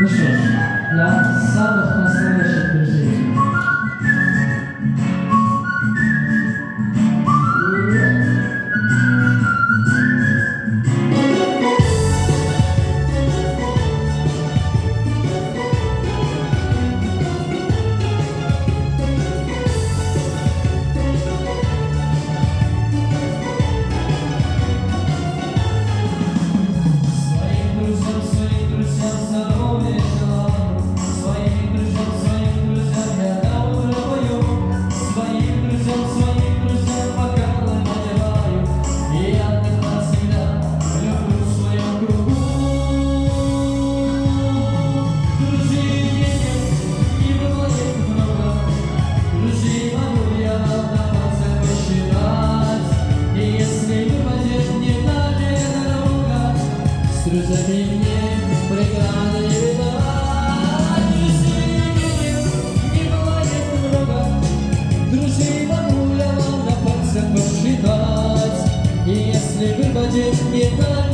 Ну что ж, для самых настоящих друзей. С друзьями мне преграды не видать. Друзей не бывает много, друзей могу я вам на пальцах посчитать. И если выпадет медаль,